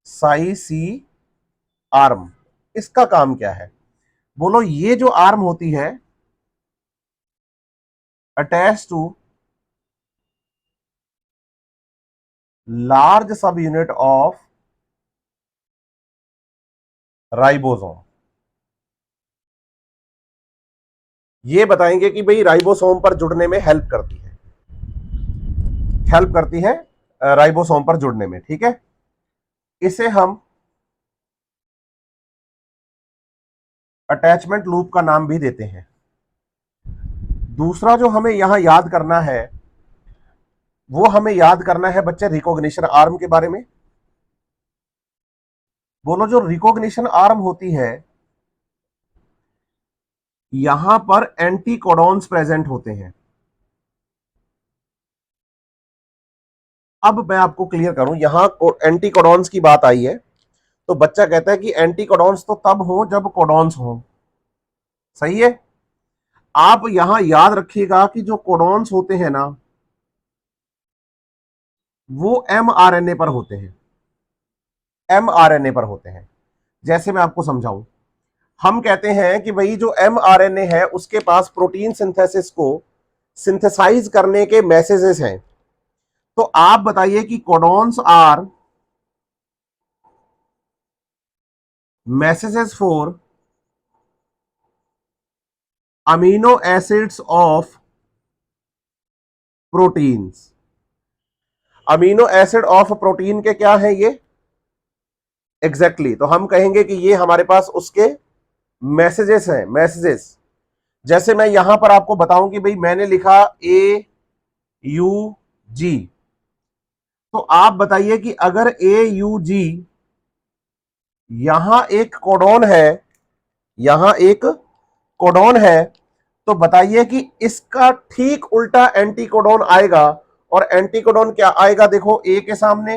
साई सी आर्म। इसका काम क्या है, बोलो ये जो आर्म होती है attach to large subunit of ribosome. ये बताएंगे कि भाई राइबोसोम पर जुड़ने में हेल्प करती है, हेल्प करती है राइबोसोम पर जुड़ने में। ठीक है, इसे हम अटैचमेंट लूप का नाम भी देते हैं। दूसरा जो हमें यहां याद करना है, वो हमें याद करना है बच्चे रिकॉग्निशन आर्म के बारे में। बोलो जो रिकॉग्निशन आर्म होती है, यहां पर एंटी कोडॉन्स प्रेजेंट होते हैं। अब मैं आपको क्लियर करूं, यहां एंटी कोडॉन्स की बात आई है तो बच्चा कहता है कि एंटी कोडॉन्स तो तब हो जब कोडॉन्स हो। सही है। आप यहां याद रखिएगा कि जो कोडॉन्स होते हैं ना वो mRNA पर होते हैं, mRNA पर होते हैं। जैसे मैं आपको समझाऊं, हम कहते हैं कि भाई जो mRNA है उसके पास प्रोटीन सिंथेसिस को सिंथेसाइज करने के मैसेजेस हैं। तो आप बताइए कि codons are messages for amino acids of proteins. Amino acid of protein के क्या है ये? एग्जैक्टली तो हम कहेंगे कि ये हमारे पास उसके मैसेजेस हैं, मैसेजेस। जैसे मैं यहां पर आपको बताऊं कि भाई मैंने लिखा AUG, तो आप बताइए कि अगर AUG यहां एक कोडॉन है, यहां एक कोडॉन है, तो बताइए कि इसका ठीक उल्टा एंटी कोडॉन आएगा। और एंटी कोडॉन क्या आएगा? देखो, ए के सामने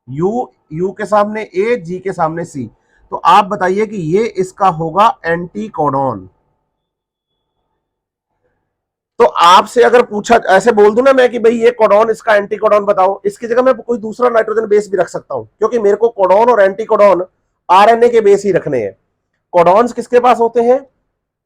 यू, यू के सामने ए, जी के सामने सी। तो आप बताइए कि ये इसका होगा एंटी कोडॉन। तो आपसे अगर पूछा, ऐसे बोल दूं ना मैं कि भाई ये कोडॉन, इसका एंटी कोडॉन बताओ, इसकी जगह मैं कोई दूसरा नाइट्रोजन बेस भी रख सकता हूं, क्योंकि मेरे को कोडॉन और एंटी कोडॉन आरएनए के बेस ही रखने हैं। कोडॉन्स किसके पास होते हैं?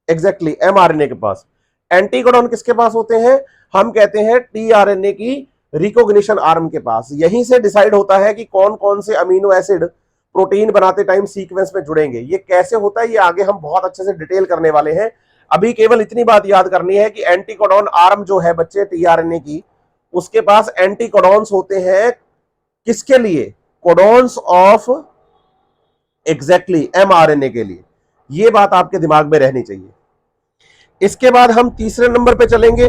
एग्जैक्टली एमआरएनए के पास। एंटी कोडॉन किसके पास होते हैं? हम कहते हैं टीआरएनए की रिकॉग्निशन आर्म के पास। यहीं से डिसाइड होता है कि कौन कौन से अमीनो एसिड प्रोटीन बनाते टाइम सीक्वेंस में जुड़ेंगे। ये कैसे होता है ये आगे हम बहुत अच्छे से डिटेल करने वाले हैं। अभी केवल इतनी बात याद करनी है कि एंटी कोडॉन आर्म जो है बच्चे टीआरएनए की, उसके पास एंटी कोडॉन्स होते हैं। किसके लिए? कोडॉन्स ऑफ एग्जैक्टली एमआरएनए के लिए। ये बात आपके दिमाग में रहनी चाहिए। इसके बाद हम तीसरे नंबर पे चलेंगे।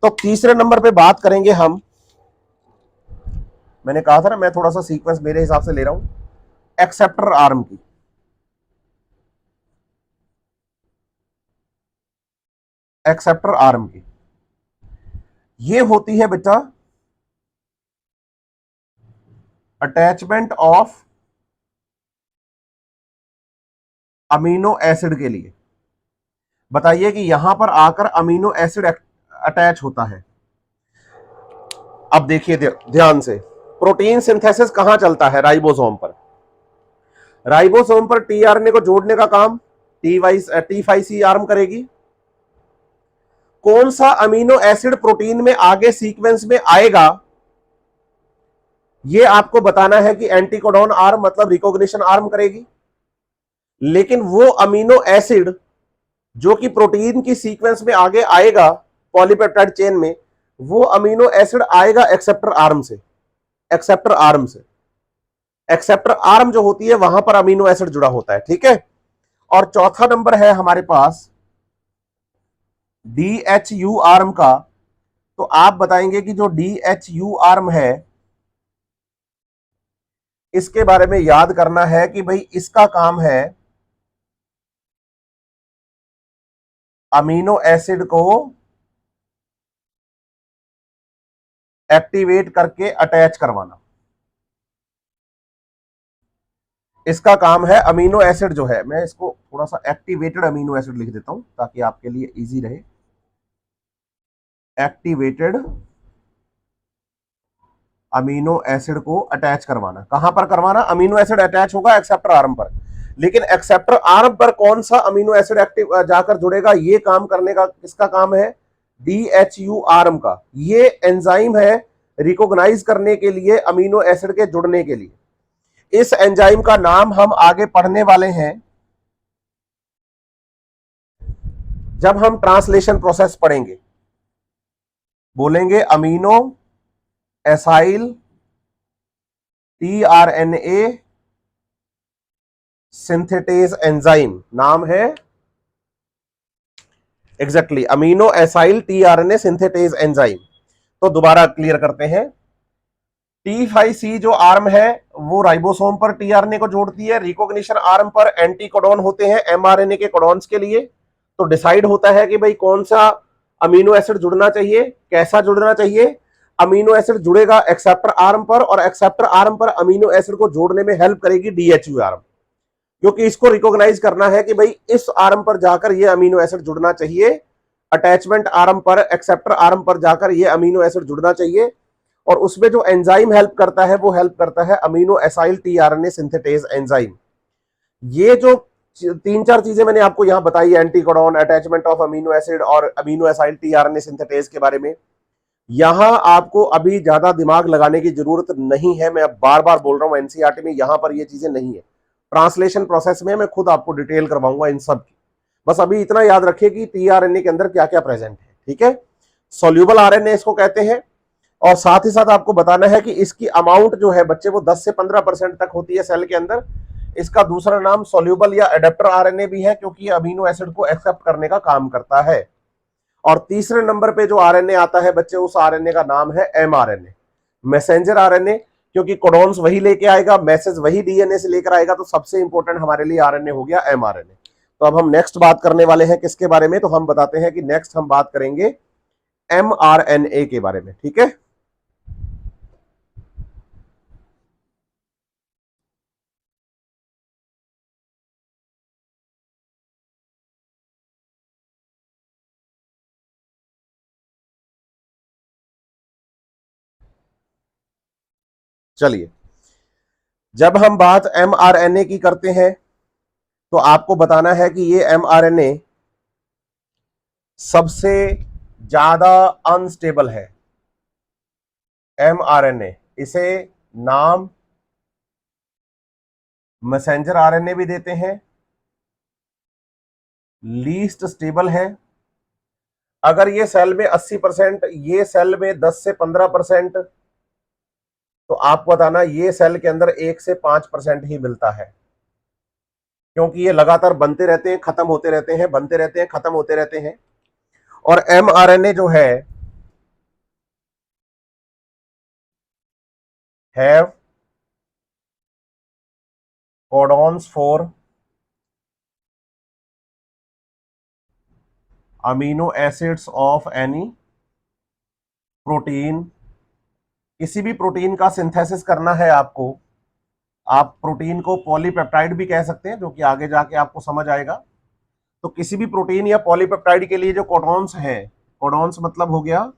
तो तीसरे नंबर पे बात करेंगे हम, मैंने कहा था ना मैं थोड़ा सा सीक्वेंस मेरे हिसाब से ले रहा हूं, एक्सेप्टर आर्म की। एक्सेप्टर आर्म की ये होती है बेटा अटैचमेंट ऑफ अमीनो एसिड के लिए। बताइए कि यहां पर आकर अमीनो एसिड अटैच होता है। अब देखिए ध्यान से, प्रोटीन सिंथेसिस कहां चलता है? राइबोसोम पर। राइबोसोम पर टीआरएनए को जोड़ने का काम T5C आर्म करेगी। कौन सा अमीनो एसिड प्रोटीन में आगे सीक्वेंस में आएगा यह आपको बताना है कि एंटीकोडॉन आर्म मतलब रिकॉग्निशन आर्म करेगी। लेकिन वो अमीनो एसिड जो कि प्रोटीन की सीक्वेंस में आगे आएगा पॉलीपेप्टाइड चेन में, वो अमीनो एसिड आएगा एक्सेप्टर आर्म से। एक्सेप्टर आर्म से, एक्सेप्टर आर्म जो होती है वहां पर अमीनो एसिड जुड़ा होता है। ठीक है। और चौथा नंबर है हमारे पास DHU आर्म का। तो आप बताएंगे कि जो DHU आर्म है इसके बारे में याद करना है कि भाई इसका काम है अमीनो एसिड को एक्टिवेट करके अटैच करवाना। इसका काम है अमीनो एसिड जो है, मैं इसको थोड़ा सा एक्टिवेटेड अमीनो एसिड लिख देता हूं ताकि आपके लिए इजी रहे। एक्टिवेटेड अमीनो एसिड को अटैच करवाना। कहां पर करवाना? अमीनो एसिड अटैच होगा एक्सेप्टर आर्म पर, लेकिन एक्सेप्टर आर्म पर कौन सा अमीनो एसिड एक्टिव जाकर जुड़ेगा, ये काम करने का किसका काम है? DHU आर्म का। ये एंजाइम है रिकॉग्नाइज करने के लिए अमीनो एसिड के जुड़ने के लिए। इस एंजाइम का नाम हम आगे पढ़ने वाले हैं जब हम ट्रांसलेशन प्रोसेस पढ़ेंगे। बोलेंगे amino acyl tRNA synthetase enzyme, नाम है exactly amino acyl tRNA synthetase enzyme. तो दोबारा क्लियर करते हैं। T5C जो आर्म है वो राइबोसोम पर टीआरएनए को जोड़ती है। रिकॉग्निशन आर्म पर एंटी कोडॉन होते हैं एमआरएनए के कोडॉन्स के लिए। तो डिसाइड होता है कि भाई कौन सा अमीनो एसिड जुड़ना चाहिए, कैसा जुड़ना चाहिए। अमीनो एसिड जुड़ेगा एक्सेप्टर आर्म पर, और एक्सेप्टर आर्म पर अमीनो एसिड को जोड़ने में हेल्प करेगी DHU आर्म। क्योंकि इसको रिकॉग्नाइज करना है कि भाई इस आर्म पर जाकर ये अमीनो एसिड जुड़ना चाहिए, अटैचमेंट आर्म पर, एक्सेप्टर आर्म पर जाकर ये अमीनो एसिड जुड़ना चाहिए, और उसमें जो एंजाइम हेल्प करता है वो हेल्प करता है amino acyl tRNA synthetase enzyme. ये जो तीन चार चीजें मैंने आपको यहां बताई, anticodon, attachment of amino acid और अमीनो एसाइल टीआरएनए सिंथेटेज के बारे में, यहां आपको अभी ज्यादा दिमाग लगाने की जरूरत नहीं है। मैं अब बार बार बोल रहा हूं, एनसीईआरटी में यहां पर ये चीजें नहीं है। ट्रांसलेशन प्रोसेस में मैं खुद आपको डिटेल करवाऊंगा इन सब की। बस अभी इतना याद रखिए कि टीआरएनए के अंदर क्या क्या प्रेजेंट है, ठीक है। सोल्यूबल आरएनए इसको कहते हैं, और साथ ही साथ आपको बताना है कि इसकी अमाउंट जो है बच्चे वो 10 से 15% तक होती है सेल के अंदर। इसका दूसरा नाम सोल्यूबल या एडेप्टर आरएनए भी है, क्योंकि ये अमीनो एसिड को एक्सेप्ट करने का काम करता है। और तीसरे नंबर पे जो आरएनए आता है बच्चे, उस आरएनए का नाम है एमआरएनए, मैसेंजर आरएनए, क्योंकि कोडॉन्स वही लेके आएगा, मैसेज वही डीएनए से लेकर आएगा, तो सबसे इंपॉर्टेंट हमारे लिए आरएनए हो गया एमआरएनए। तो अब हम नेक्स्ट बात करने वाले हैं किसके बारे में, तो हम बताते हैं कि नेक्स्ट हम बात करेंगे एमआरएनए के बारे में, ठीक है। चलिए, जब हम बात एमआरएनए की करते हैं तो आपको बताना है कि ये एमआरएनए सबसे ज्यादा अनस्टेबल है। एमआरएनए, इसे नाम मैसेंजर आरएनए भी देते हैं, लीस्ट स्टेबल है। अगर ये सेल में 80%, ये सेल में 10 से 15%, तो आपको बताना ये सेल के अंदर 1 से 5% ही मिलता है, क्योंकि ये लगातार बनते रहते हैं, खत्म होते रहते हैं, बनते रहते हैं, खत्म होते रहते हैं। और एमआरएनए जो है have codons for amino acids of any protein. किसी भी प्रोटीन का सिंथेसिस करना है आपको, आप प्रोटीन को पॉलीपेप्टाइड भी कह सकते हैं, जो कि आगे जाके आपको समझ आएगा। तो किसी भी प्रोटीन या पॉलीपेप्टाइड के लिए जो कोडॉन्स हैं, कोडॉन्स मतलब हो गया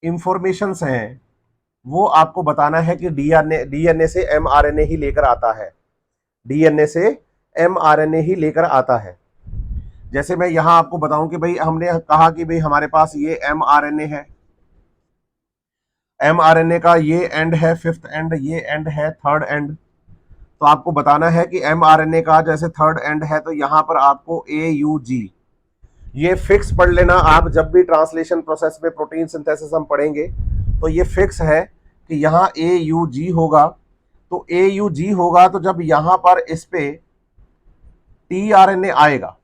इंफॉर्मेशंस हैं, वो आपको बताना है कि डीएनए से एमआरएनए ही लेकर आता है, डीएनए से एमआरएनए ही लेकर आता है। जैसे मैं यहां आपको बताऊं कि भाई हमने कहा कि भाई हमारे पास ये एमआरएनए है, एमआरएनए का ये एंड है फिफ्थ एंड, ये एंड है थर्ड एंड। तो आपको बताना है कि एमआरएनए का जैसे थर्ड एंड है, तो यहां पर आपको AUG, ये फिक्स पढ़ लेना आप। जब भी ट्रांसलेशन प्रोसेस में प्रोटीन सिंथेसिस हम पढ़ेंगे तो ये फिक्स है कि यहां AUG होगा। तो AUG होगा, तो जब यहां पर इस पे टीआरएनए आएगा,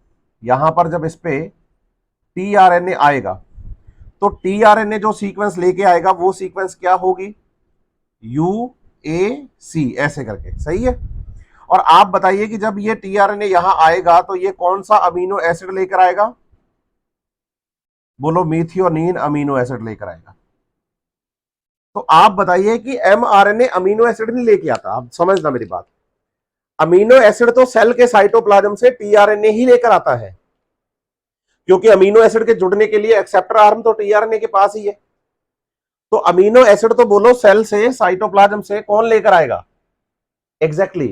यहां पर जब इस पे टीआरएनए आएगा, तो टीआरएनए जो सीक्वेंस लेके आएगा वो सीक्वेंस क्या होगी, UAC ऐसे करके, सही है। और आप बताइए कि जब ये टीआरएनए यहां आएगा तो ये कौन सा अमीनो एसिड लेकर आएगा, बोलो मीथियोनिन अमीनो एसिड लेकर आएगा। तो आप बताइए कि एमआरएनए अमीनो एसिड नहीं लेके आता। आप समझना मेरी बात, अमीनो एसिड तो सेल के साइटोप्लाज्म से टीआरएनए ही लेकर आता है, क्योंकि अमीनो एसिड के जुड़ने के लिए एक्सेप्टर आर्म तो टीआरएनए के पास ही है। तो अमीनो एसिड तो बोलो सेल से, साइटोप्लाज्म से कौन लेकर आएगा, एग्जैक्टली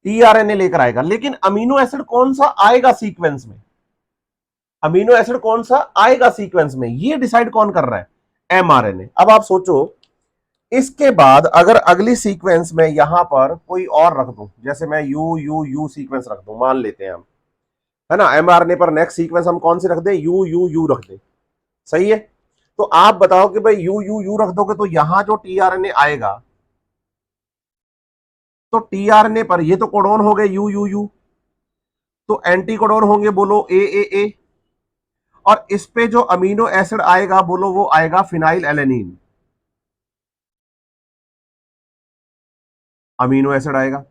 टीआरएनए लेकर आएगा। लेकिन अमीनो एसिड कौन सा आएगा सीक्वेंस में, अमीनो एसिड कौन सा आएगा सीक्वेंस में, ये डिसाइड कौन कर रहा है, एमआरएनए। अब आप सोचो, इसके बाद अगर अगली सीक्वेंस में यहां पर कोई और रख दूं, जैसे मैं यू यू यू सीक्वेंस रख दूं, मान लेते हैं हम, है ना, एमआरएनए पर नेक्स्ट सीक्वेंस हम कौन सी रख दें, यू यू यू रख दें, सही है। तो आप बताओ कि भाई यू यू यू रख दोगे तो यहां जो टीआरएनए आएगा, तो टीआरएनए पर ये तो कोडॉन हो गए यू यू यू, तो एंटी कोडॉन होंगे बोलो ए, और इस पे जो अमीनो एसिड आएगा बोलो वो आएगा फिनाइल एलेनिन, अमीनो एसिड आएगा,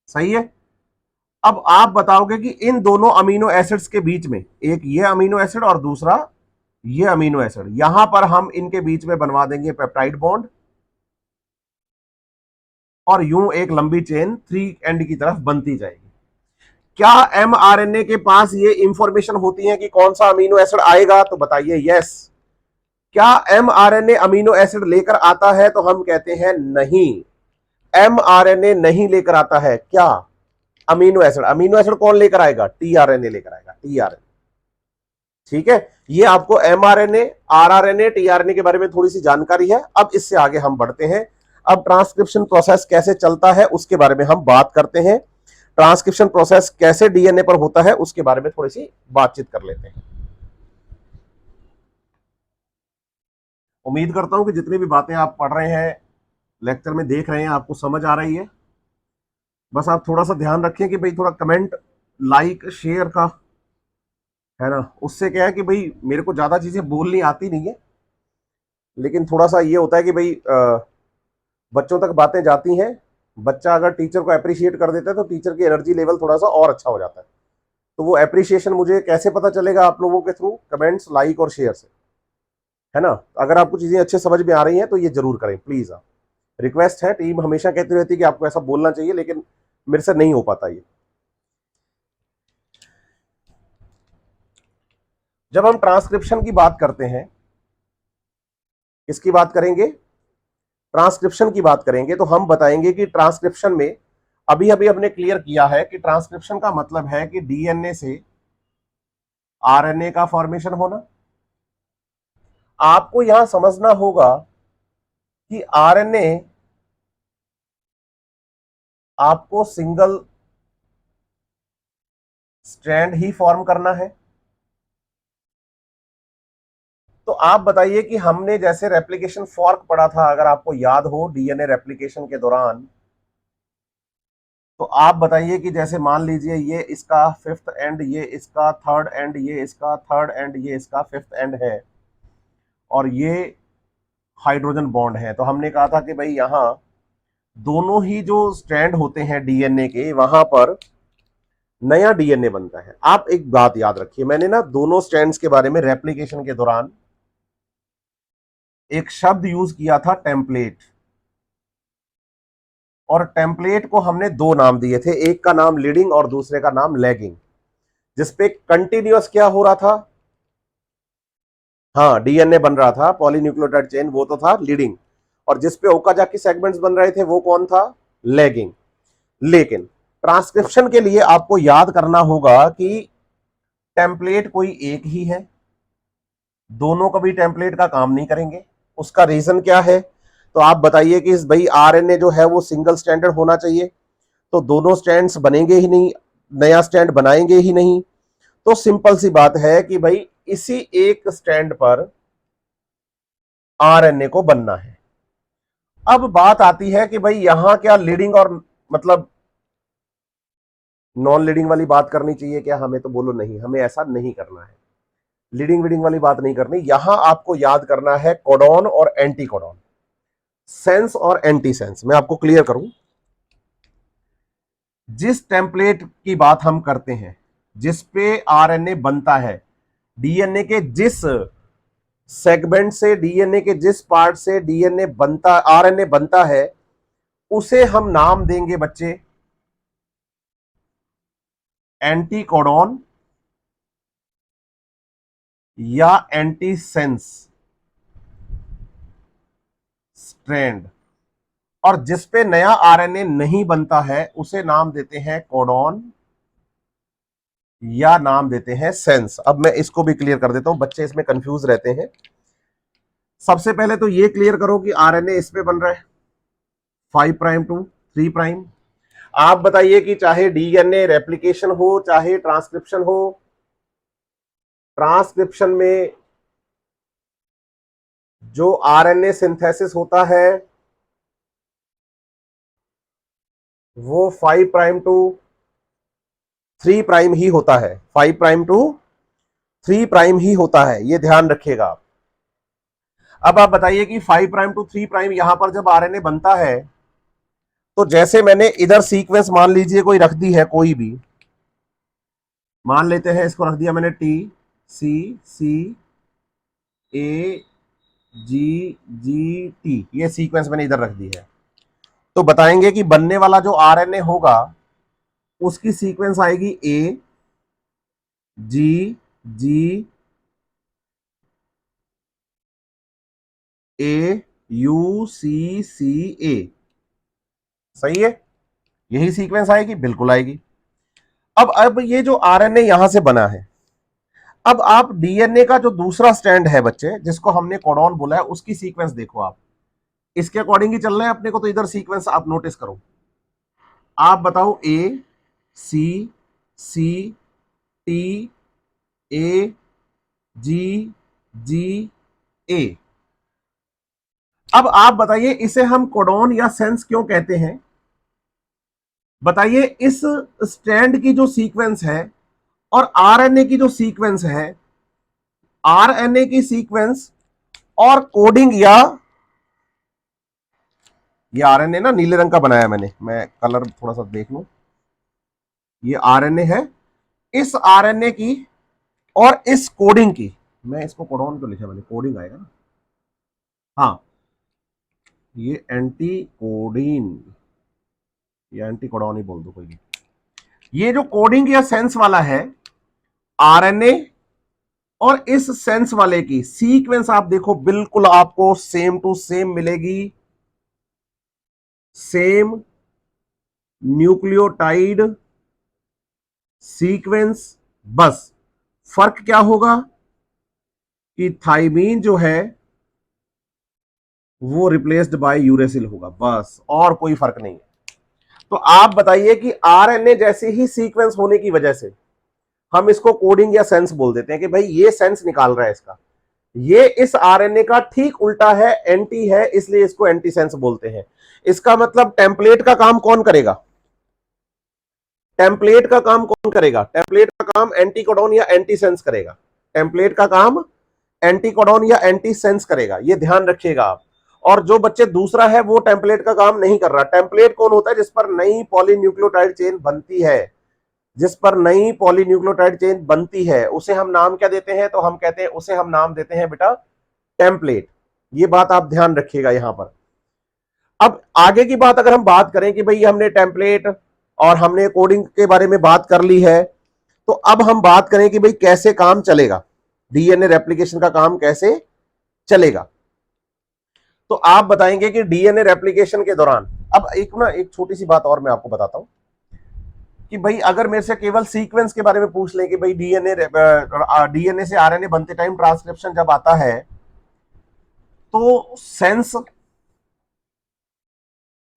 सही है। अब आप बताओगे कि इन दोनों अमीनो एसिड्स के बीच में, एक ये अमीनो एसिड और दूसरा ये अमीनो एसिड, यहां पर हम इनके बीच में बनवा देंगे पेप्टाइड बॉन्ड, और यूं एक लंबी चेन 3 एंड की तरफ बनती जाएगी। क्या एमआरएनए के पास ये इंफॉर्मेशन होती है कि कौन सा अमीनो एसिड आएगा? तो बताइए यस। क्या एमआरएनए अमीनो एसिड लेकर आता है? तो हम कहते हैं नहीं, एमआरएनए नहीं लेकर आता है। क्या? Amino acid. अमीनो एसिड कौन लेकर आएगा? टीआरएनए लेकर आएगा, टीआरएनए। ठीक है, ये आपको एमआरएनए, आरआरएनए, टीआरएनए के बारे में थोड़ी सी जानकारी है। अब इससे आगे हम बढ़ते हैं। अब ट्रांसक्रिप्शन प्रोसेस कैसे चलता है उसके बारे में हम बात करते हैं। ट्रांसक्रिप्शन प्रोसेस कैसे डीएनए पर होता है उसके बारे में थोड़ी सी बातचीत कर लेते हैं। उम्मीद करता हूं कि जितनी भी बातें आप पढ़ रहे हैं, लेक्चर में देख रहे हैं, आपको समझ आ रही है। बस आप थोड़ा सा ध्यान रखें कि भाई थोड़ा कमेंट, लाइक, शेयर का, है ना, उससे क्या है कि भाई मेरे को ज्यादा चीजें बोलनी आती नहीं है, लेकिन थोड़ा सा ये होता है कि भाई बच्चों तक बातें जाती हैं। बच्चा अगर टीचर को अप्रिशिएट कर देता है तो टीचर की एनर्जी लेवल थोड़ा सा और अच्छा हो जाता है। तो वो अप्रिशिएशन मुझे कैसे पता चलेगा? आप लोगों के थ्रू, कमेंट्स, लाइक और शेयर से, है ना। अगर आपको चीजें अच्छे समझ में आ रही हैं तो ये जरूर करें प्लीज। आप, रिक्वेस्ट है, टीम हमेशा कहती रहती है कि आपको ऐसा बोलना चाहिए, लेकिन मेरे से नहीं हो पाता ये। जब हम ट्रांसक्रिप्शन की बात करते हैं, किसकी बात करेंगे? ट्रांसक्रिप्शन की बात करेंगे, तो हम बताएंगे कि ट्रांसक्रिप्शन में अभी अभी हमने क्लियर किया है कि ट्रांसक्रिप्शन का मतलब है कि डीएनए से आरएनए का फॉर्मेशन होना। आपको यहां समझना होगा कि आरएनए आपको सिंगल स्ट्रैंड ही फॉर्म करना है। तो आप बताइए कि हमने जैसे रेप्लिकेशन फॉर्क पढ़ा था, अगर आपको याद हो डीएनए रेप्लिकेशन के दौरान, तो आप बताइए कि जैसे मान लीजिए ये इसका फिफ्थ एंड, ये इसका थर्ड एंड, ये इसका थर्ड एंड, ये इसका फिफ्थ एंड है, और ये हाइड्रोजन बॉन्ड है। तो हमने कहा था कि भाई यहां दोनों ही जो स्ट्रैंड होते हैं डीएनए के, वहां पर नया डीएनए बनता है। आप एक बात याद रखिए, मैंने ना दोनों स्ट्रैंड्स के बारे में रेप्लिकेशन के दौरान एक शब्द यूज किया था, टेम्पलेट। और टेम्पलेट को हमने दो नाम दिए थे, एक का नाम लीडिंग और दूसरे का नाम लैगिंग। जिसपे कंटिन्यूअस क्या हो रहा था? हाँ, डीएनए बन रहा था, पॉलीन्यूक्लियोटाइड चेन, वो तो था लीडिंग। और जिसपे ओकाजाकी सेगमेंट्स बन रहे थे वो कौन था? लैगिंग। लेकिन ट्रांसक्रिप्शन के लिए आपको याद करना होगा कि टेम्पलेट कोई एक ही है, दोनों कभी टेम्पलेट का काम नहीं करेंगे। उसका रीजन क्या है? तो आप बताइए कि भाई आरएनए जो है वो सिंगल स्टैंडर्ड होना चाहिए, तो दोनों स्टैंड्स बनेंगे ही नहीं, नया स्टैंड बनाएंगे ही नहीं। तो सिंपल सी बात है कि भाई इसी एक स्टैंड पर आरएनए को बनना है। अब बात आती है कि भाई यहां क्या लीडिंग और मतलब नॉन लीडिंग वाली बात करनी चाहिए क्या हमें? तो बोलो नहीं, हमें ऐसा नहीं करना है। लीडिंग वीडिंग वाली बात नहीं करनी। यहां आपको याद करना है कोडॉन और एंटी कोडॉन, सेंस और एंटी सेंस। मैं आपको क्लियर करूं, जिस टेम्पलेट की बात हम करते हैं, जिस पे आरएनए बनता है, डीएनए के जिस सेगमेंट से, डीएनए के जिस पार्ट से डीएनए बनता, आरएनए बनता है, उसे हम नाम देंगे बच्चे एंटी कोडॉन या एंटी सेंस स्ट्रैंड। और जिस पे नया आरएनए नहीं बनता है उसे नाम देते हैं कोडॉन या नाम देते हैं सेंस। अब मैं इसको भी क्लियर कर देता हूं, बच्चे इसमें कंफ्यूज रहते हैं। सबसे पहले तो ये क्लियर करो कि आरएनए इस पे बन रहा है 5 प्राइम टू 3 प्राइम। आप बताइए कि चाहे डीएनए रेप्लिकेशन हो चाहे ट्रांसक्रिप्शन हो, ट्रांसक्रिप्शन में जो आरएनए सिंथेसिस होता है वो 5 प्राइम टू 3 प्राइम ही होता है। 5 प्राइम टू 3 प्राइम ही होता है, ये ध्यान रखिएगा आप। अब आप बताइए कि 5 प्राइम टू 3 प्राइम यहां पर जब आरएनए बनता है, तो जैसे मैंने इधर सीक्वेंस मान लीजिए कोई रख दी है, कोई भी मान लेते हैं, इसको रख दिया मैंने टी सी सी ए जी जी टी, ये सीक्वेंस मैंने इधर रख दी है। तो बताएंगे कि बनने वाला जो आरएनए होगा उसकी सीक्वेंस आएगी ए जी जी ए यू सी सी ए। सही है, यही सीक्वेंस आएगी, बिल्कुल आएगी। अब ये जो आरएनए यहां से बना है, अब आप डीएनए का जो दूसरा स्टैंड है बच्चे, जिसको हमने कोडॉन बोला है, उसकी सीक्वेंस देखो आप। इसके अकॉर्डिंग ही चल रहे हैं अपने को, तो इधर सीक्वेंस आप नोटिस करो। आप बताओ ए सी सी टी ए जी जी ए। अब आप बताइए इसे हम कोडॉन या सेंस क्यों कहते हैं? बताइए, इस स्टैंड की जो सीक्वेंस है और आरएनए की जो सीक्वेंस है, आरएनए की सीक्वेंस और कोडिंग, या ये आरएनए ना नीले रंग का बनाया मैंने, मैं कलर थोड़ा सा देख लूं। ये आरएनए है, इस आरएनए की और इस कोडिंग की, मैं इसको कोडॉन क्यों लिखा मैंने, कोडिंग आएगा ना, हाँ, ये एंटी कोडिन या एंटी कोडॉन ही बोल दो कोई भी। ये जो कोडिंग या सेंस वाला है, आरएनए और इस सेंस वाले की सीक्वेंस आप देखो, बिल्कुल आपको सेम टू सेम मिलेगी, सेम न्यूक्लियोटाइड सीक्वेंस। बस फर्क क्या होगा कि थाइमीन जो है वो रिप्लेस्ड बाय यूरेसिल होगा, बस, और कोई फर्क नहीं है। तो आप बताइए कि आरएनए जैसे ही सीक्वेंस होने की वजह से हम इसको कोडिंग या सेंस बोल देते हैं कि भाई ये सेंस निकाल रहा है इसका, ये इस आरएनए का ठीक उल्टा है, एंटी है, इसलिए इसको एंटी सेंस बोलते हैं। इसका मतलब टेम्पलेट का काम कौन करेगा? टेम्पलेट का काम कौन करेगा? टेम्पलेट का काम एंटी कोडॉन या एंटी सेंस करेगा। टेम्पलेट का काम एंटी कोडॉन या एंटी सेंस करेगा, ये ध्यान रखिएगा आप। और जो बच्चे दूसरा है वो टेम्पलेट का काम नहीं कर रहा। टेम्पलेट कौन होता है? जिस पर नई पॉलीन्यूक्लियोटाइड चेन बनती है, जिस पर नई पॉलीन्यूक्लियोटाइड चेन बनती है उसे हम नाम क्या देते हैं? तो हम कहते हैं, उसे हम नाम देते हैं बेटा टेम्पलेट। ये बात आप ध्यान रखिएगा यहां पर। अब आगे की बात अगर हम बात करें कि भाई हमने टेम्पलेट और हमने कोडिंग के बारे में बात कर ली है, तो अब हम बात करें कि भाई कैसे काम चलेगा, डीएनए रेप्लिकेशन का काम कैसे चलेगा। तो आप बताएंगे कि डीएनए रेप्लिकेशन के दौरान, अब एक छोटी सी बात और मैं आपको बताता हूं कि भाई अगर मेरे से केवल सीक्वेंस के बारे में पूछ लें कि भाई डीएनए से आरएनए बनते टाइम ट्रांसक्रिप्शन जब आता है, तो सेंस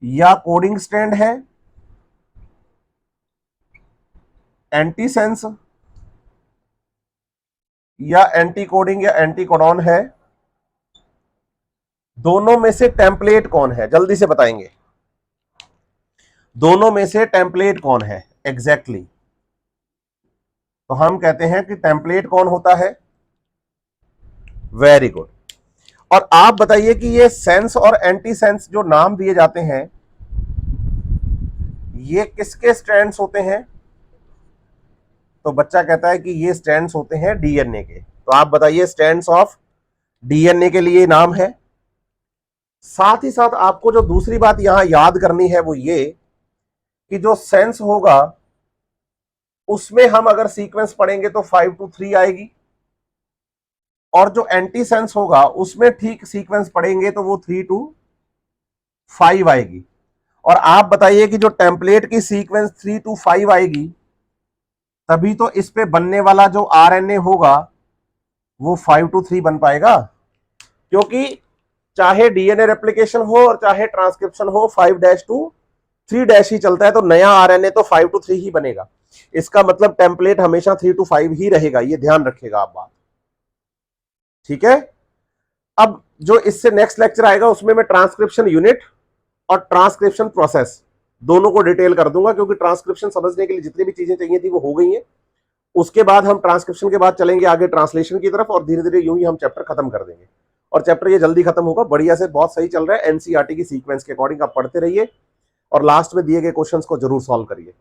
या कोडिंग स्टैंड है, एंटी सेंस या एंटी कोडिंग या एंटी कोडॉन है, दोनों में से टेम्पलेट कौन है? जल्दी से बताएंगे, दोनों में से टेम्पलेट कौन है एग्जैक्टली? तो हम कहते हैं कि टेम्पलेट कौन होता है? Very good. और आप बताइए कि ये सेंस और एंटी सेंस जो नाम दिए जाते हैं, ये किसके स्ट्रैंड्स होते हैं? तो बच्चा कहता है कि ये स्ट्रैंड्स होते हैं डीएनए के। तो आप बताइए, स्ट्रैंड्स ऑफ डीएनए के लिए नाम है। साथ ही साथ आपको जो दूसरी बात यहां याद करनी है वो ये कि जो सेंस होगा उसमें हम अगर सीक्वेंस पढ़ेंगे तो 5 to 3 आएगी, और जो एंटी सेंस होगा उसमें ठीक सीक्वेंस पढ़ेंगे तो वो 3 to 5 आएगी। और आप बताइए कि जो टेम्पलेट की सीक्वेंस 3 to 5 आएगी, तभी तो इस पे बनने वाला जो आरएनए होगा वो 5 to 3 बन पाएगा। क्योंकि चाहे डीएनए रेप्लिकेशन हो और चाहे ट्रांसक्रिप्शन हो, 5' to 3' ही चलता है, तो नया आरएनए तो 5 to 3 ही बनेगा। इसका मतलब टेम्पलेट हमेशा 3 to 5 ही रहेगा, ये ध्यान रखिएगा आप बात, ठीक है। अब जो इससे नेक्स्ट लेक्चर आएगा उसमें मैं ट्रांसक्रिप्शन यूनिट और ट्रांसक्रिप्शन प्रोसेस दोनों को डिटेल कर दूंगा, क्योंकि ट्रांसक्रिप्शन समझने के लिए जितनी भी चीजें चाहिए थी वो हो गई हैं। उसके बाद हम ट्रांसक्रिप्शन के बाद चलेंगे आगे ट्रांसलेशन की तरफ, और धीरे धीरे यूं ही हम चैप्टर खत्म कर देंगे। और चैप्टर ये जल्दी खत्म होगा, बढ़िया से, बहुत सही चल रहा है। एनसीईआरटी की सीक्वेंस के अकॉर्डिंग आप पढ़ते रहिए और लास्ट में दिए गए क्वेश्चंस को जरूर सॉल्व करिए।